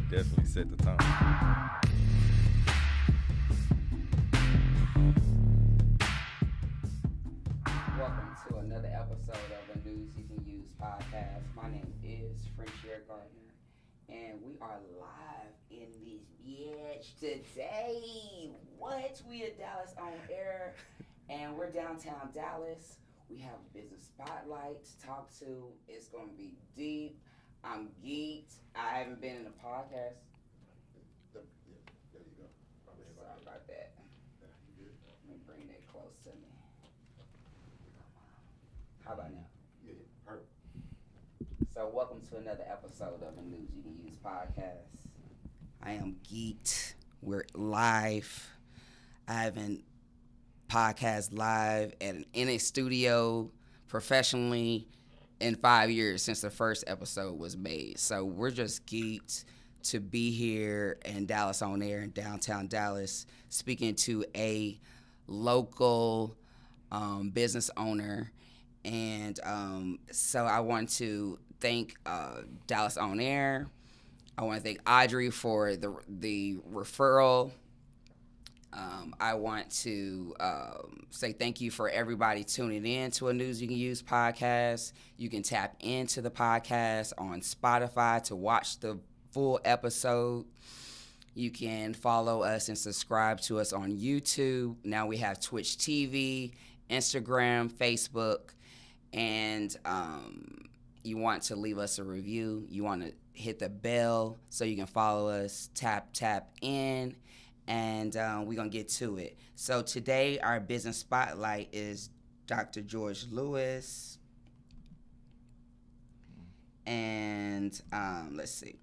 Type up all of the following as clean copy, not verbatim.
definitely set the tone. Welcome to another episode of a News You Can Use podcast. My name is Frenchier Gardner, and we are live in this bitch today. What? We at Dallas on air, and we're downtown Dallas. We have a business spotlight to talk to. It's going to be deep. I'm geeked. I haven't been in a podcast. There you go. Sorry about that. Let me bring that close to me. How about now? Yeah, perfect. So welcome to another episode of a News You Can Use podcast. I am geeked. We're live. I haven't podcast live in a studio professionally in 5 years since the first episode was made. So we're just geeked to be here in Dallas on Air in downtown Dallas, speaking to a local business owner. And so I want to thank Dallas on Air. I want to thank Audrey for the referral. I want to say thank you for everybody tuning in to a News You Can Use podcast. You can tap into the podcast on Spotify to watch the full episode. You can follow us and subscribe to us on YouTube. Now we have Twitch TV, Instagram, Facebook, and you want to leave us a review. You want to hit the bell so you can follow us, tap in. And we're going to get to it. So today, our business spotlight is Dr. George Lewis. And let's see.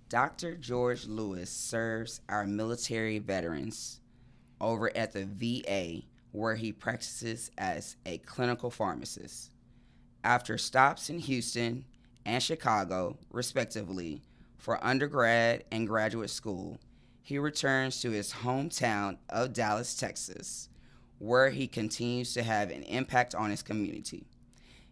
Dr. George Lewis serves our military veterans over at the VA, where he practices as a clinical pharmacist. After stops in Houston and Chicago, respectively, for undergrad and graduate school, he returns to his hometown of Dallas, Texas, where he continues to have an impact on his community.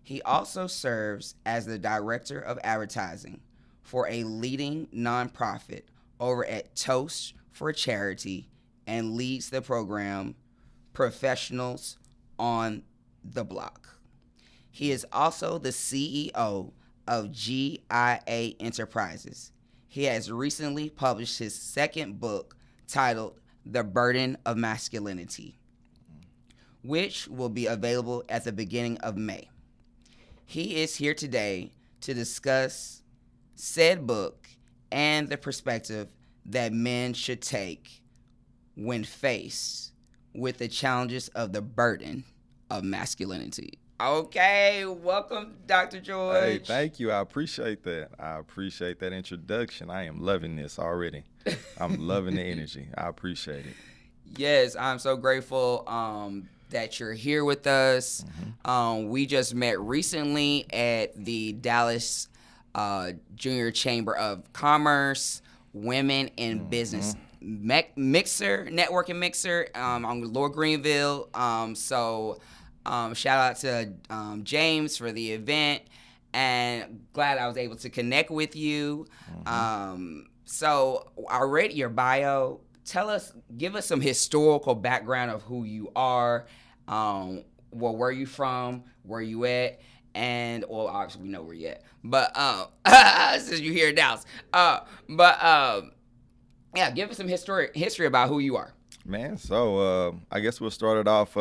He also serves as the director of advertising for a leading nonprofit over at Toast for Charity and leads the program Professionals on the Block. He is also the CEO of GIA Enterprises. He has recently published his second book titled The Burden of Masculinity, which will be available at the beginning of May. He is here today to discuss said book and the perspective that men should take when faced with the challenges of the burden of masculinity. Okay, welcome, Dr. George. Hey, thank you. I appreciate that. I appreciate that introduction. I am loving this already. I'm loving the energy. I appreciate it. Yes, I'm so grateful that you're here with us. Mm-hmm. We just met recently at the Dallas Junior Chamber of Commerce Women in Business networking mixer on Lower Greenville. Shout out to James for the event, and glad I was able to connect with you. So I read your bio. Give us some historical background of who you are. Where you from? Where you at? And obviously we know where you at. But since you're here in Dallas, yeah, give us some history about who you are. Man, so I guess we'll start it off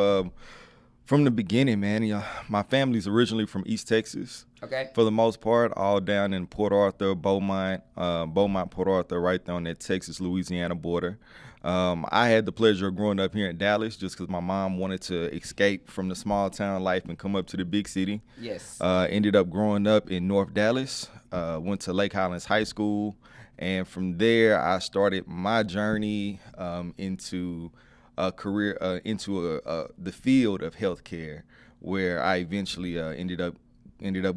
from the beginning, man. You know, my family's originally from East Texas. Okay. For the most part, all down in Port Arthur, Beaumont, Port Arthur, right there on that Texas-Louisiana border. I had the pleasure of growing up here in Dallas just because my mom wanted to escape from the small town life and come up to the big city. Yes. Ended up growing up in North Dallas, went to Lake Highlands High School, and from there I started my journey into a career, into the field of healthcare, where I eventually ended up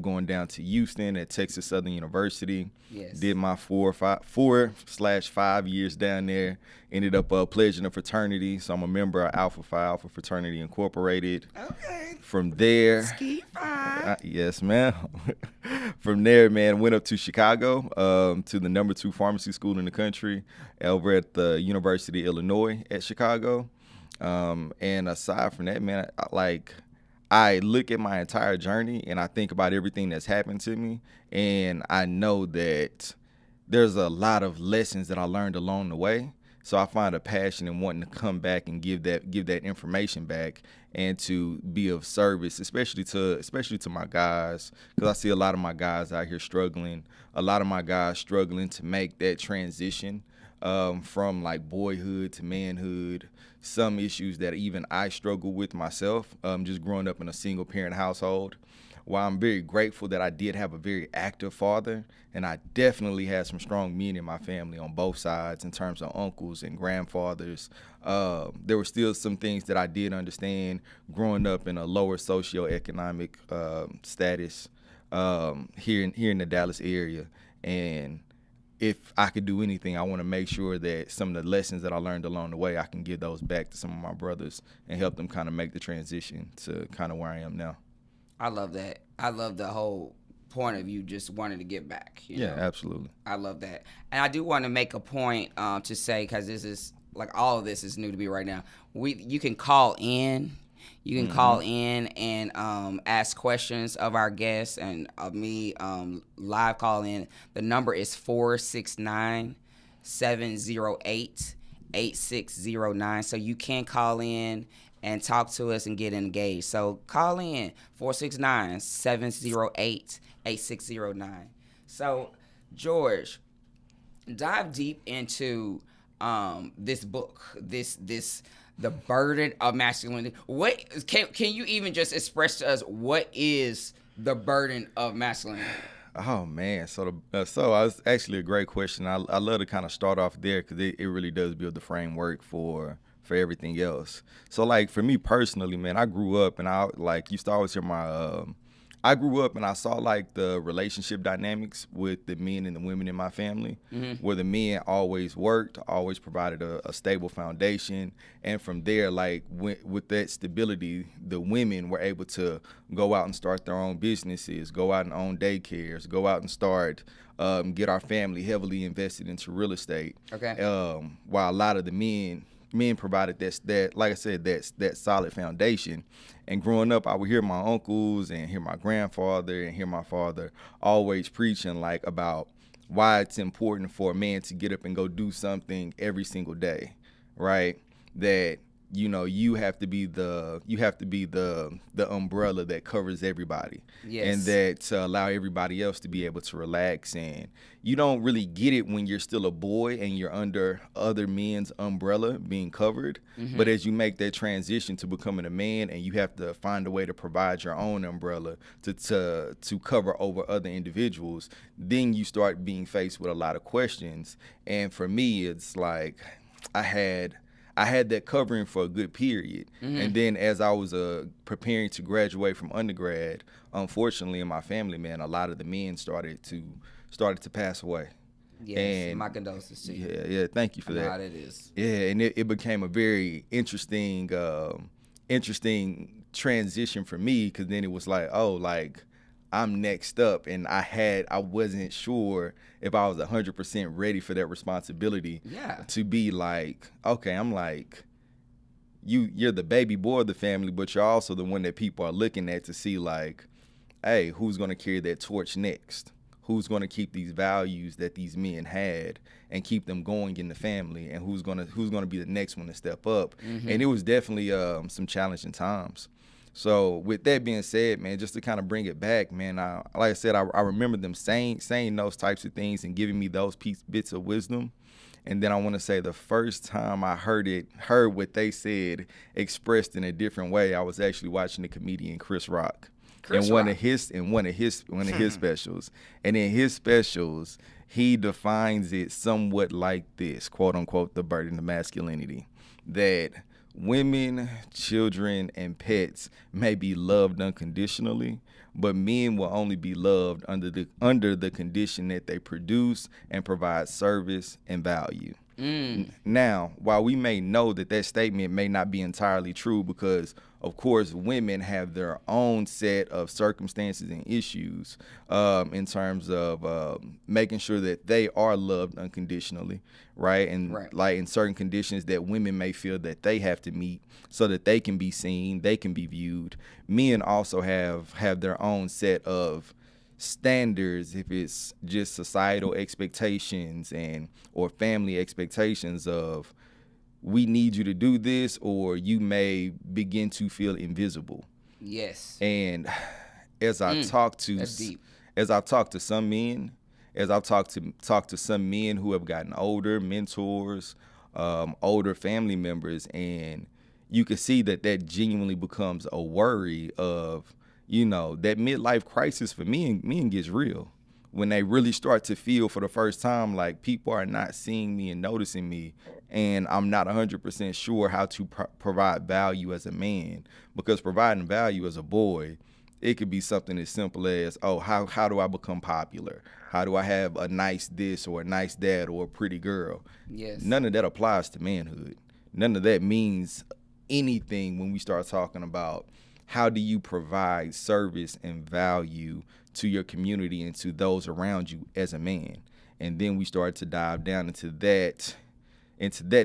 going down to Houston at Texas Southern University. Yes. Did my 4/5 years down there. Ended up pledging a fraternity, so I'm a member of Alpha Phi Alpha Fraternity Incorporated. Okay. From there, Ski Phi. yes, ma'am. from there, man, went up to Chicago, to the #2 pharmacy school in the country, over at the University of Illinois at Chicago. And aside from that, man, I look at my entire journey and I think about everything that's happened to me, and I know that there's a lot of lessons that I learned along the way. So I find a passion in wanting to come back and give that information back and to be of service, especially to my guys, because I see a lot of my guys out here struggling. A lot of my guys struggling to make that transition from like boyhood to manhood. Some issues that even I struggle with myself, just growing up in a single parent household. While I'm very grateful that I did have a very active father, and I definitely had some strong men in my family on both sides in terms of uncles and grandfathers, there were still some things that I did understand growing up in a lower socioeconomic status here in the Dallas area. And if I could do anything, I want to make sure that some of the lessons that I learned along the way, I can give those back to some of my brothers and help them kind of make the transition to kind of where I am now. I love that. I love the whole point of you just wanting to get back. You know? Absolutely. I love that. And I do want to make a point to say, because this is, like, all of this is new to me right now. You can call in. You can call in and ask questions of our guests and of me, live call in. The number is 469-708-8609. So you can call in and talk to us and get engaged. So call in 469-708-8609. So George, dive deep into this book, The Burden of Masculinity. What can you even just express to us what is the burden of masculinity? Oh man, so it's actually a great question. I love to kind of start off there because it really does build the framework for everything else. So like for me personally, man, I grew up and I like used to always hear I grew up and I saw like the relationship dynamics with the men and the women in my family, where the men always worked, always provided a stable foundation. And from there, like with that stability, the women were able to go out and start their own businesses, go out and own daycares, go out and start, get our family heavily invested into real estate. Okay. While a lot of the men provided that like I said, that solid foundation. And growing up, I would hear my uncles and hear my grandfather and hear my father always preaching like about why it's important for a man to get up and go do something every single day, right? That you have to be the umbrella that covers everybody. Yes. And that to allow everybody else to be able to relax. And you don't really get it when you're still a boy and you're under other men's umbrella being covered. But as you make that transition to becoming a man and you have to find a way to provide your own umbrella to cover over other individuals, then you start being faced with a lot of questions. And for me, it's like I had that covering for a good period. And then as I was preparing to graduate from undergrad, unfortunately in my family, man, a lot of the men started to pass away. Yes, and my condolences to you. Yeah, thank you for I know that. how that is. Yeah, and it became a very interesting transition for me, because then it was like, oh, like I'm next up, and I wasn't sure if I was 100% ready for that responsibility. Yeah. To be like, okay, I'm like, you're the baby boy of the family, but you're also the one that people are looking at to see like, hey, who's gonna carry that torch next? Who's gonna keep these values that these men had and keep them going in the family, and who's gonna be the next one to step up? And it was definitely some challenging times. So with that being said, man, just to kind of bring it back, man, like I said, I remember them saying those types of things and giving me those bits of wisdom. And then I want to say the first time I heard what they said expressed in a different way, I was actually watching the comedian Chris Rock. In one of his specials. And in his specials, he defines it somewhat like this, quote unquote, the burden of masculinity, that women, children, and pets may be loved unconditionally, but men will only be loved under the condition that they produce and provide service and value. Now, while we may know that statement may not be entirely true, because of course, women have their own set of circumstances and issues in terms of making sure that they are loved unconditionally, right? And Right. like in certain conditions that women may feel that they have to meet so that they can be seen, they can be viewed. Men also have their own set of standards, if it's just societal expectations and or family expectations of, we need you to do this or you may begin to feel invisible. Yes. And as I talk to That's deep. as I talk to some men, as I've talked to some men who have gotten older, mentors, older family members, and you can see that genuinely becomes a worry of, that midlife crisis for men gets real when they really start to feel for the first time like people are not seeing me and noticing me, and I'm not 100% sure how to provide value as a man, because providing value as a boy, it could be something as simple as, oh, how do I become popular? How do I have a nice this or a nice that or a pretty girl? Yes. None of that applies to manhood. None of that means anything when we start talking about how do you provide service and value to your community and to those around you as a man. And then we started to dive down into that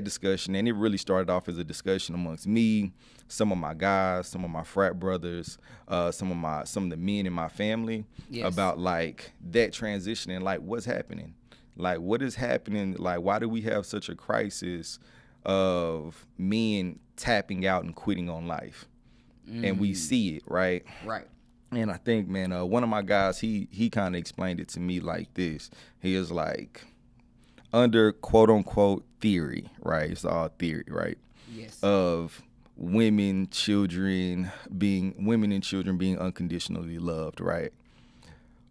discussion, and it really started off as a discussion amongst me, some of my guys, some of my frat brothers, some of the men in my family. Yes. About like that transition and like what's happening, like what is happening, like why do we have such a crisis of men tapping out and quitting on life, and we see it, right? Right. And I think, man, one of my guys, he kind of explained it to me like this. He is like, under quote unquote theory, right? It's all theory, right? Yes. Of women and children being unconditionally loved, right?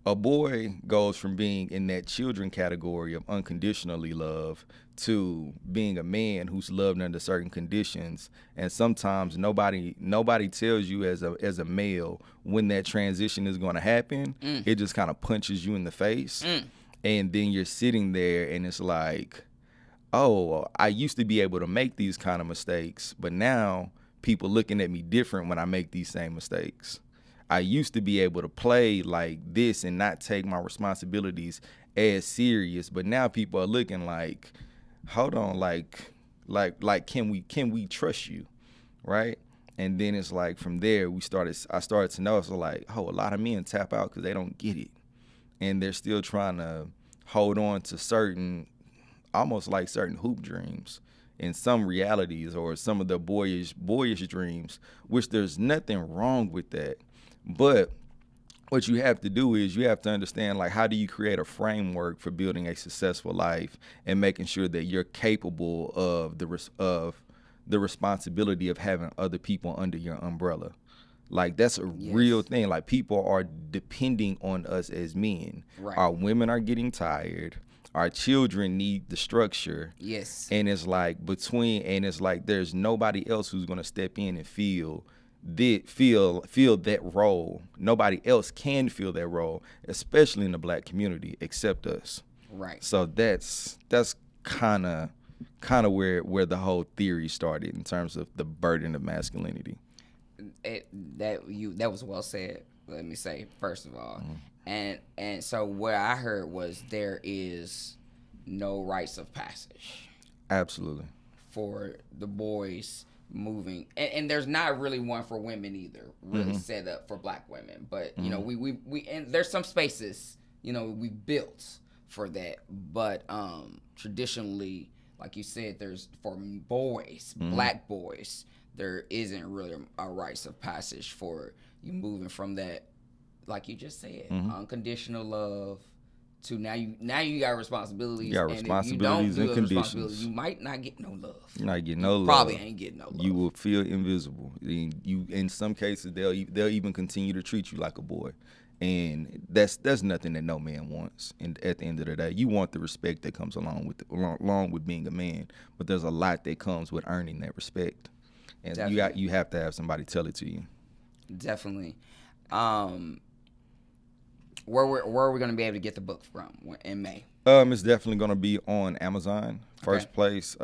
A boy goes from being in that children category of unconditionally loved to being a man who's loved under certain conditions, and sometimes nobody tells you as a male when that transition is going to happen. It just kind of punches you in the face. And then you're sitting there and it's like, oh, I used to be able to make these kind of mistakes, but now people looking at me different when I make these same mistakes. I used to be able to play like this and not take my responsibilities as serious, but now people are looking like, hold on, like can we trust you, right? And then it's like from there I started to notice like, oh, a lot of men tap out because they don't get it, and they're still trying to hold on to certain hoop dreams and some realities or some of the boyish dreams, which there's nothing wrong with that. But what you have to do is you have to understand, like, how do you create a framework for building a successful life and making sure that you're capable of the responsibility of having other people under your umbrella. Like, that's a real thing. Like, people are depending on us as men. Right. Our women are getting tired. Our children need the structure. Yes. And it's like there's nobody else who's going to step in and feel that role. Nobody else can fill that role, especially in the black community, except us. Right. So that's kind of where the whole theory started in terms of the burden of masculinity. That was well said. Let me say first of all, and so what I heard was there is no rites of passage. Absolutely. For the boys moving, and there's not really one for women either. Really set up for black women, but you know we and there's some spaces we built for that, but traditionally, like you said, there's for boys, black boys. There isn't really a rites of passage for you moving from that, like you just said, unconditional love to now you got responsibilities. You got responsibilities and and conditions. You might not get no love. You're not getting no love. Probably ain't getting no love. You will feel invisible. You, in some cases, they'll even continue to treat you like a boy, and that's nothing that no man wants. And at the end of the day, you want the respect that comes along with being a man, but there's a lot that comes with earning that respect. And Definitely. you have to have somebody tell it to you. Definitely. Where are we going to be able to get the book from in May? It's definitely gonna be on Amazon. First Okay. place,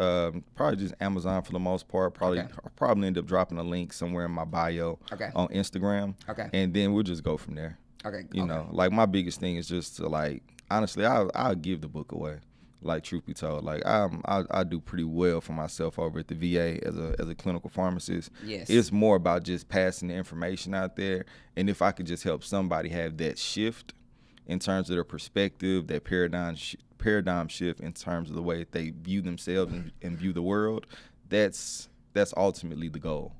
probably just Amazon for the most part. Probably, Okay. I'll probably end up dropping a link somewhere in my bio Okay. on Instagram, Okay. and then we'll just go from there. Okay. You Okay. know, like my biggest thing is just to like, honestly, I'll give the book away. Like truth be told, like I do pretty well for myself over at the VA as a clinical pharmacist. Yes. It's more about just passing the information out there, and if I could just help somebody have that shift in terms of their perspective, that paradigm shift in terms of the way that they view themselves and view the world, that's ultimately the goal.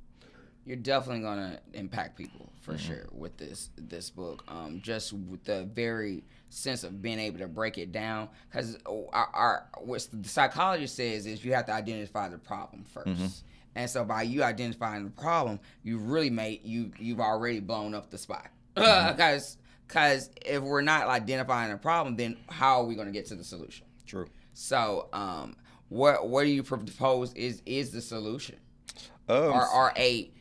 You're definitely gonna impact people for sure with this book. Just with the very sense of being able to break it down, because what the psychologist says is you have to identify the problem 1st. And so by you identifying the problem, you've already blown up the spot. Because if we're not identifying a problem, then how are we going to get to the solution? True. So, what do you propose is the solution, Um, or a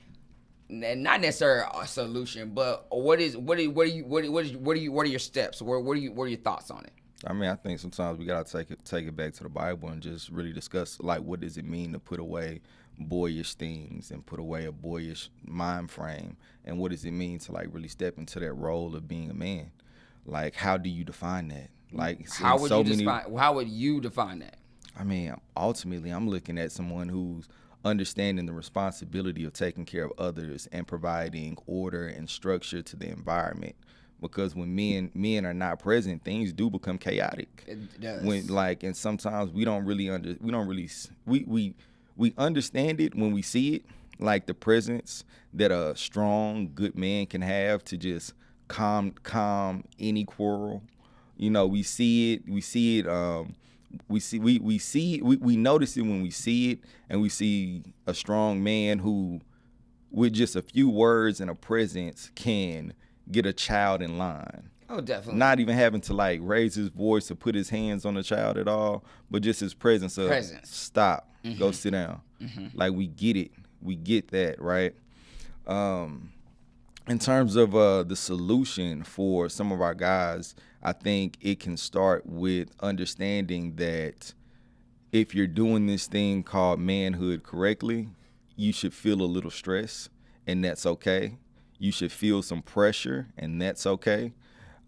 not necessarily a solution, but what are your steps? What are your thoughts on it? I mean, I think sometimes we gotta take it back to the Bible and just really discuss like what does it mean to put away boyish things and put away a boyish mind frame, and what does it mean to like really step into that role of being a man? Like, how do you define that? Like, How would you define that? I mean, ultimately, I'm looking at someone who's understanding the responsibility of taking care of others and providing order and structure to the environment. Because when men are not present, things do become chaotic. It does. And sometimes we understand it when we see it, like the presence that a strong, good man can have to just calm any quarrel. You know, we notice it when we see it, and we see a strong man who, with just a few words and a presence, can get a child in line. Oh, definitely. Not even having to like raise his voice or put his hands on the child at all, but just his presence of stop, go sit down. Like, we get it. We get that, right? In terms of the solution for some of our guys, I think it can start with understanding that if you're doing this thing called manhood correctly, you should feel a little stress, and that's okay. You should feel some pressure, and that's okay.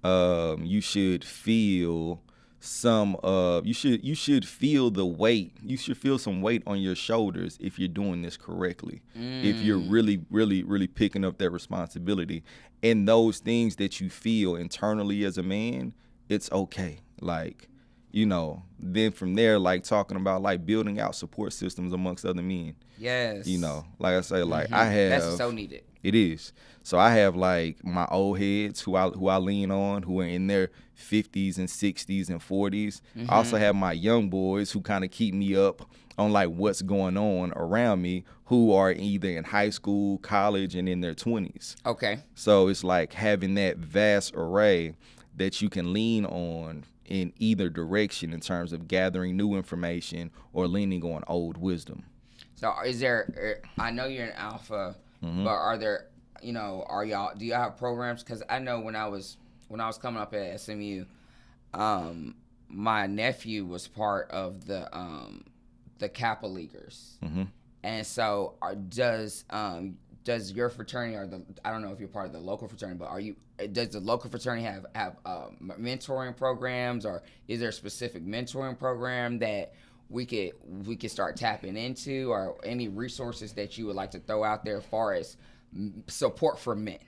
You should feel you should feel the weight. You should feel some weight on your shoulders if you're doing this correctly. If you're really, really, really picking up that responsibility, and those things that you feel internally as a man, it's okay. Like, you know, then from there, like talking about like building out support systems amongst other men. Yes. You know, like I say, like I have. That's so needed. It is. So I have like my old heads who I lean on, who are in their 50s and 60s and 40s. I also have my young boys who kind of keep me up on like what's going on around me, who are either in high school, college, and in their 20s. Okay. So it's like having that vast array that you can lean on in either direction in terms of gathering new information or leaning on old wisdom. So is there? I know you're an alpha, but are there? Do y'all have programs? Because I know when I was coming up at SMU, my nephew was part of the Kappa Leaguers, and so does your fraternity, or I don't know if you're part of the local fraternity, but does the local fraternity have mentoring programs, or is there a specific mentoring program that we could start tapping into, or any resources that you would like to throw out there as far as support for men,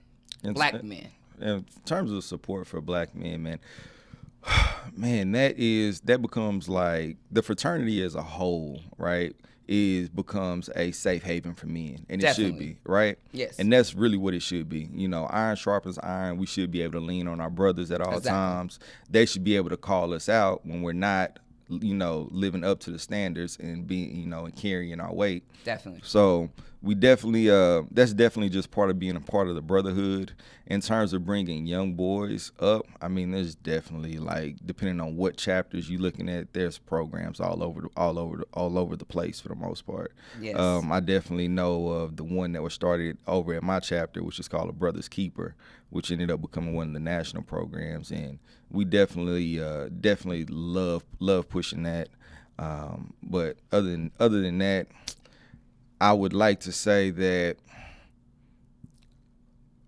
black men? In terms of support for black men, man, that becomes like the fraternity as a whole, right? Becomes a safe haven for men, and it should be, right? Yes. And that's really what it should be. You know, iron sharpens iron. We should be able to lean on our brothers at all times. They should be able to call us out when we're not, living up to the standards and being, and carrying our weight. Definitely. So we definitely, that's definitely just part of being a part of the brotherhood. In terms of bringing young boys up, I mean, there's definitely, like, depending on what chapters you're looking at, there's programs all over the place for the most part. Yes. I definitely know of the one that was started over at my chapter, which is called A Brother's Keeper, which ended up becoming one of the national programs. And we definitely love pushing that. But other than that, I would like to say that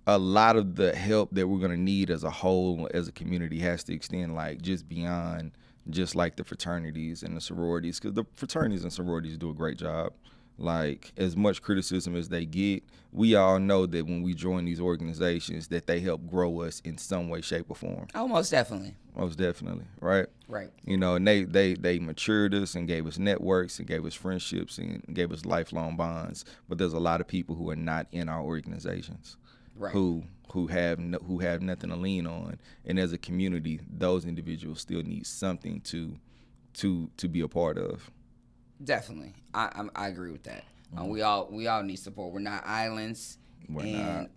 a lot of the help that we're going to need as a whole, as a community, has to extend like just beyond just like the fraternities and the sororities, because the fraternities and sororities do a great job. Like, as much criticism as they get, we all know that when we join these organizations that they help grow us in some way, shape, or form. Oh, most definitely. Most definitely, right? Right. You know, and they matured us and gave us networks and gave us friendships and gave us lifelong bonds. But there's a lot of people who are not in our organizations, Right. who have nothing to lean on. And as a community, those individuals still need something to be a part of. Definitely, I agree with that. We all need support. We're not islands, We're not.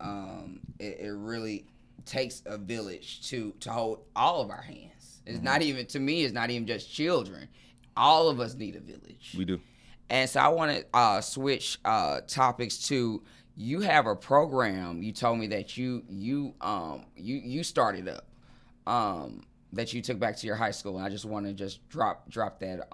It really takes a village to hold all of our hands. It's not even, to me, it's not even just children. All of us need a village. We do. And so I want to switch topics to, you have a program. You told me that you started up, that you took back to your high school, and I just want to just drop that.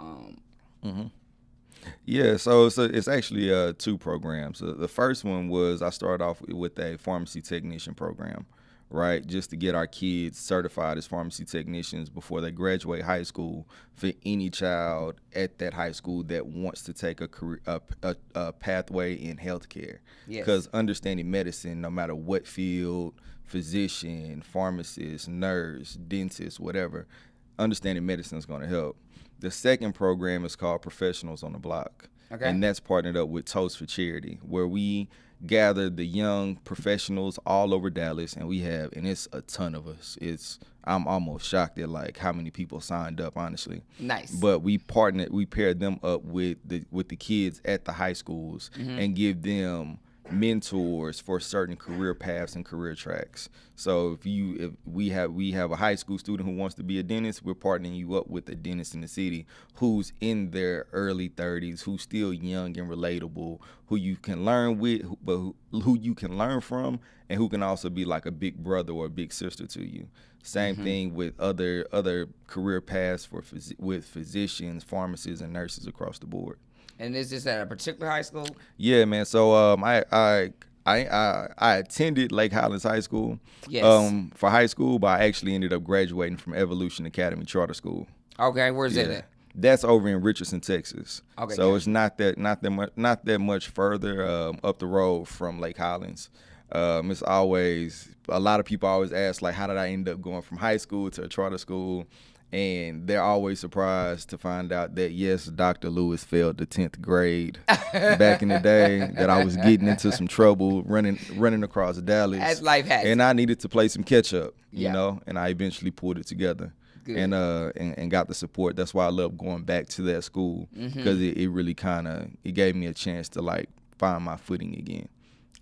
Yeah, so it's actually two programs. The first one was, I started off with a pharmacy technician program, right? Just to get our kids certified as pharmacy technicians before they graduate high school, for any child at that high school that wants to take a career, a pathway in healthcare. Yes. Because understanding medicine, no matter what field, physician, pharmacist, nurse, dentist, whatever, understanding medicine is going to help. The second program is called Professionals on the Block. Okay. And that's partnered up with Toast for Charity, where we gather the young professionals all over Dallas, and it's a ton of us. I'm almost shocked at like how many people signed up, honestly. Nice. But we paired them up with the kids at the high schools and give them mentors for certain career paths and career tracks. So if we have a high school student who wants to be a dentist, we're partnering you up with a dentist in the city who's in their early 30s, who's still young and relatable, who you can learn with, but who you can learn from, and who can also be like a big brother or a big sister to you. Same thing with other career paths with physicians, pharmacists, and nurses across the board. And is this at a particular high school? Yeah, man. So I attended Lake Highlands High School for high school, but I actually ended up graduating from Evolution Academy Charter School. Okay, where's it Yeah. at? That's over in Richardson, Texas. Okay, So gotcha. it's not that much further up the road from Lake Highlands. It's always, a lot of people always ask, like, how did I end up going from high school to a charter school? And they're always surprised to find out that, yes, Dr. Lewis failed the 10th grade back in the day, that I was getting into some trouble running across Dallas. As life has. And I needed to play some catch up, you Yeah. know, and I eventually pulled it together. Good. And got the support. That's why I love going back to that school, because it really it gave me a chance to like find my footing again.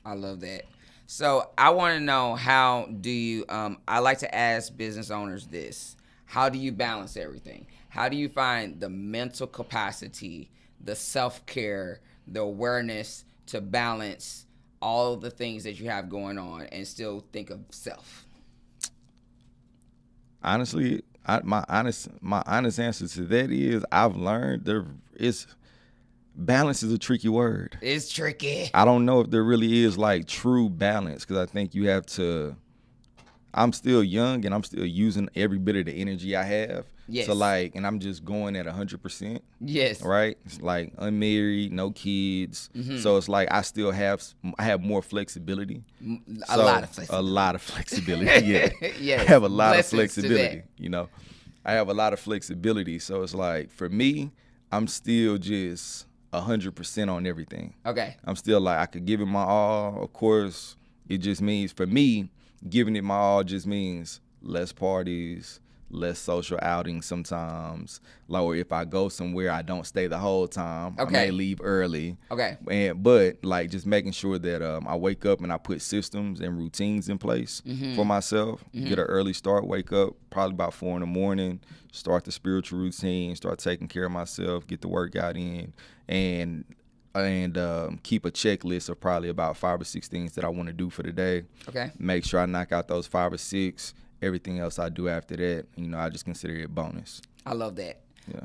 I love that. So I want to know, how do you, I like to ask business owners this: how do you balance everything? How do you find the mental capacity, the self-care, the awareness to balance all of the things that you have going on and still think of self? Honestly, my honest answer to that is, I've learned balance is a tricky word. It's tricky. I don't know if there really is like true balance, because I think you have to. I'm still young and I'm still using every bit of the energy I have. Yes. So like, and I'm just going at 100%. Yes. Right. It's like unmarried, no kids. So it's like I have more flexibility. A lot of flexibility. A lot of flexibility. Yeah. Yes. I have a lot Blessings of to flexibility. that. You know, I have a lot of flexibility. So it's like, for me, I'm still just 100% on everything. Okay. I'm still like, I could give it my all. Of course, it just means, for me, giving it my all just means less parties, less social outings sometimes. Like, or if I go somewhere, I don't stay the whole time. Okay. I may leave early. Okay. But like, just making sure that I wake up and I put systems and routines in place for myself. Get an early start, wake up probably about 4 a.m, start the spiritual routine, start taking care of myself, get the workout in. And and keep a checklist of probably about 5 or 6 things that I want to do for the day. Okay. Make sure I knock out those 5 or 6. Everything else I do after that, I just consider it bonus. I love that. Yeah.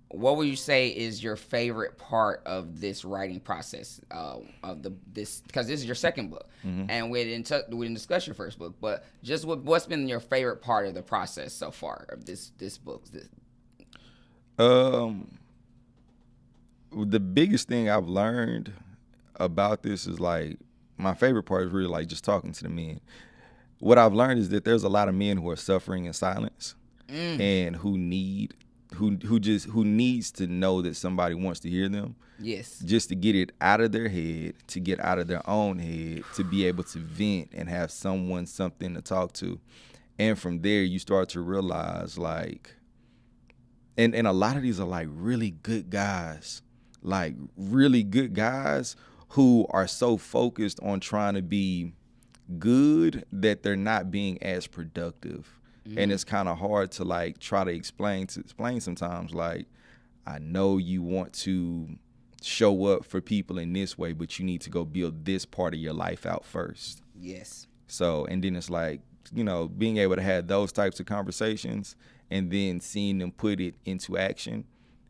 What would you say is your favorite part of this writing process this because this is your second book, and we didn't discuss your first book, but just what's been your favorite part of the process so far of this book? The biggest thing I've learned about this is like my favorite part is really like just talking to the men. What I've learned is that there's a lot of men who are suffering in silence and who needs to know that somebody wants to hear them. Yes. Just to get it out of their head, to get out of their own head, to be able to vent and have something to talk to. And from there you start to realize like, and a lot of these are like really good guys who are so focused on trying to be good that they're not being as productive. And it's kind of hard to like try to explain sometimes, like, I know you want to show up for people in this way, but you need to go build this part of your life out first. Yes. So, and then it's like, being able to have those types of conversations and then seeing them put it into action,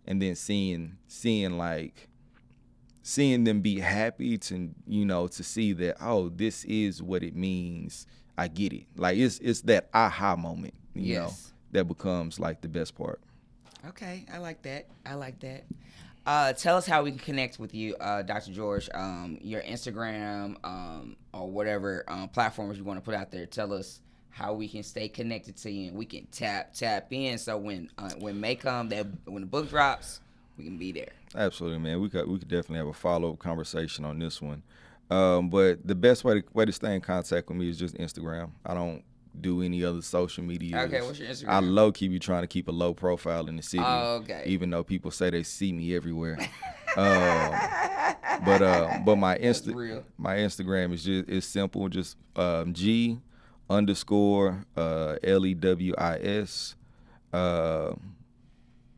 and then seeing them be happy to see that, oh, this is what it means. I get it. Like it's that aha moment, that becomes like the best part. Okay, I like that. Tell us how we can connect with you, Dr. George. Your Instagram or whatever platforms you want to put out there. Tell us how we can stay connected to you and we can tap in. So when May come, when the book drops, we can be there. Absolutely, man. We could definitely have a follow-up conversation on this one. But the best way to stay in contact with me is just Instagram. I don't do any other social media. Okay, what's your Instagram? I low-key be trying to keep a low profile in the city. Oh, okay. Even though people say they see me everywhere. But my Instagram is simple, just G_LEWIS.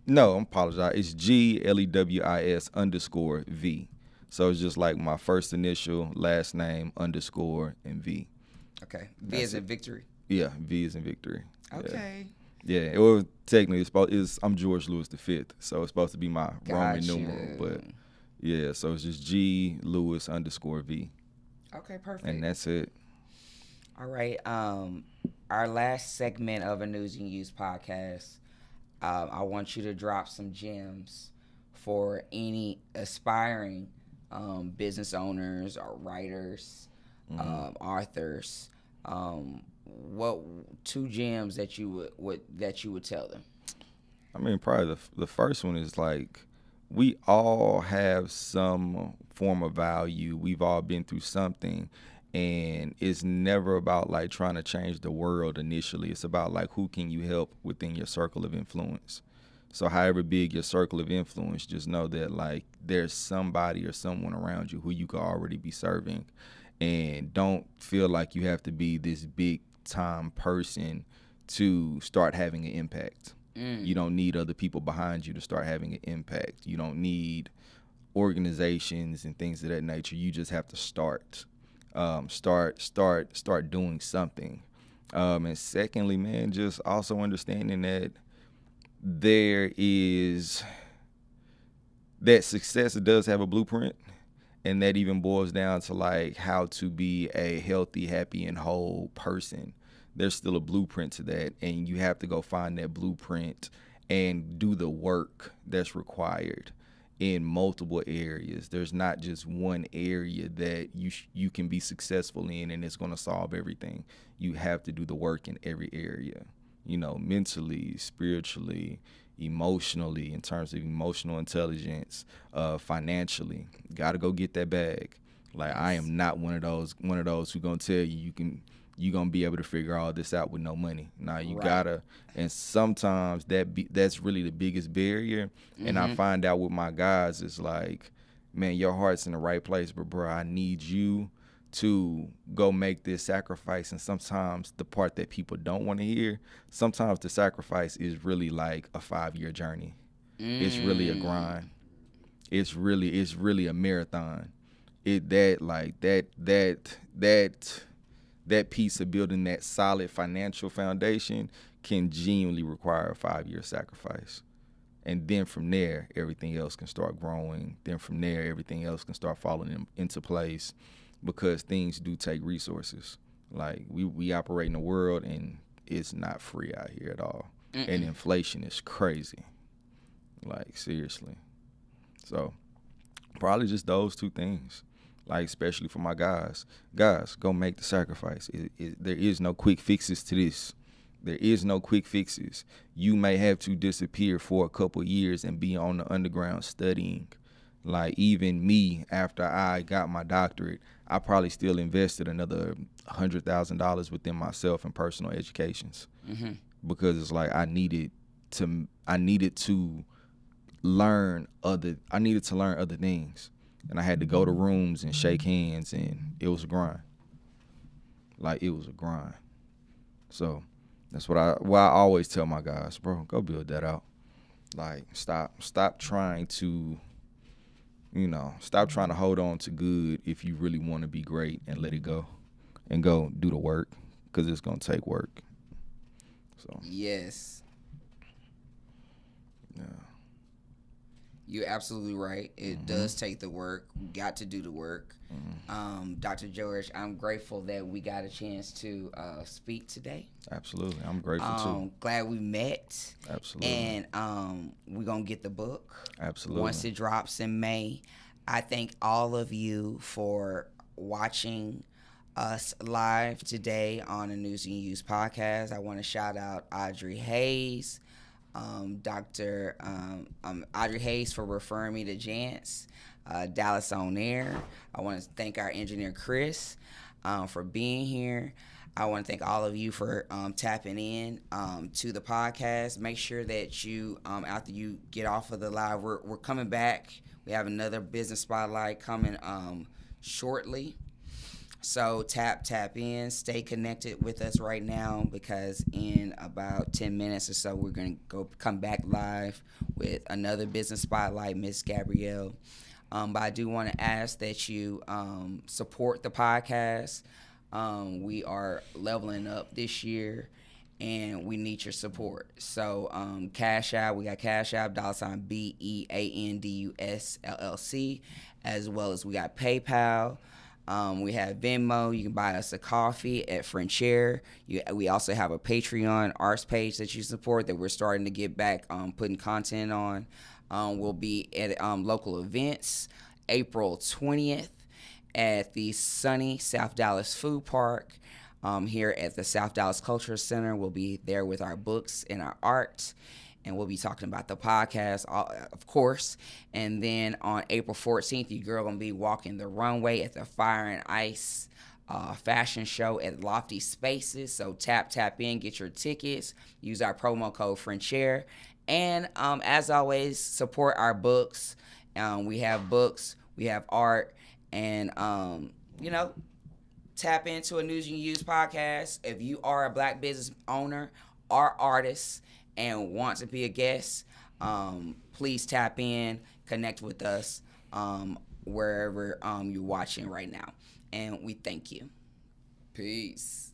No, I apologize. It's GLEWIS_V. So it's just like my first initial, last name, _ and V. Okay. V is in victory. Yeah, V is in victory. Okay. Yeah. It was technically I'm George Louis V, so it's supposed to be my Roman numeral, but yeah, so it's just G Louis _V. Okay, perfect. And that's it. All right. Our last segment of a News and Use podcast. I want you to drop some gems for any aspiring business owners or writers, authors. What 2 gems that you would tell them? I mean, probably the first one is like, we all have some form of value. We've all been through something, and it's never about like trying to change the world initially. It's about like, who can you help within your circle of influence? So however big your circle of influence, just know that like there's somebody or someone around you who you could already be serving. And don't feel like you have to be this big time person to start having an impact. You don't need other people behind you to start having an impact. You don't need organizations and things of that nature. You just have to start doing something. And secondly, man, just also understanding that that success does have a blueprint. And that even boils down to like how to be a healthy, happy, and whole person. There's still a blueprint to that, and you have to go find that blueprint and do the work that's required in multiple areas. There's not just one area that you can be successful in and it's going to solve everything. You have to do the work in every area, mentally, spiritually, emotionally, in terms of emotional intelligence, financially. Got to go get that bag. Like, I am not one of those who gonna tell you you gonna be able to figure all this out with no money. Nah, you gotta. And sometimes that's really the biggest barrier. And I find out with my guys, it's like, man, your heart's in the right place, but bro, I need you to go make this sacrifice. And sometimes the part that people don't want to hear, sometimes the sacrifice is really like a 5-year journey. It's really a grind. It's really a marathon. It that like that piece of building that solid financial foundation can genuinely require a 5-year sacrifice. And then from there, everything else can start growing. Then from there, everything else can start falling into place, because things do take resources. Like we operate in a world, and it's not free out here at all. And inflation is crazy. Like, seriously. So probably just those two things. Like, especially for my guys. Guys, go make the sacrifice. There is no quick fixes to this. There is no quick fixes. You may have to disappear for a couple years and be on the underground studying. Like, even me, after I got my doctorate, I probably still invested another $100,000 within myself in personal educations. Because it's like I needed to learn other things. And I had to go to rooms and shake hands, and it was a grind. Like, it was a grind. So that's what I always tell my guys, bro, go build that out. Like, stop trying to, stop trying to hold on to good if you really want to be great, and let it go. And go do the work, because it's going to take work. So, Yes, yeah. you're absolutely right. It does take the work. We got to do the work. Dr. George, I'm grateful that we got a chance to speak today. Absolutely. I'm grateful too. Glad we met. Absolutely. And we're going to get the book. Absolutely. Once it drops in May. I thank all of you for watching us live today on the News and Use podcast. I want to shout out Audrey Hayes, Dr. Audrey Hayes, for referring me to Jance, Dallas On Air. I want to thank our engineer Chris for being here. I want to thank all of you for tapping in to the podcast. Make sure that you, after you get off of the live, we're coming back. We have another business spotlight coming shortly. So tap in, stay connected with us right now, because in about 10 minutes or so, we're going to come back live with another business spotlight, Miss Gabrielle. But I do want to ask that you support the podcast. We are leveling up this year, and we need your support. So Cash App, we got Cash App, $BEANDUS LLC, as well as we got PayPal. We have Venmo. You can buy us a coffee at French Air. We also have a Patreon arts page that you support, that we're starting to get back putting content on. We'll be at local events April 20th at the sunny South Dallas Food Park here at the South Dallas Cultural Center. We'll be there with our books and our art. And we'll be talking about the podcast, of course. And then on April 14th, your girl going to be walking the runway at the Fire and Ice fashion show at Lofty Spaces. So tap in, get your tickets. Use our promo code FRENCHAIR. And as always, support our books. We have books, we have art, and, tap into a News You Use podcast. If you are a Black business owner or artist and want to be a guest, please tap in, connect with us wherever you're watching right now. And we thank you. Peace.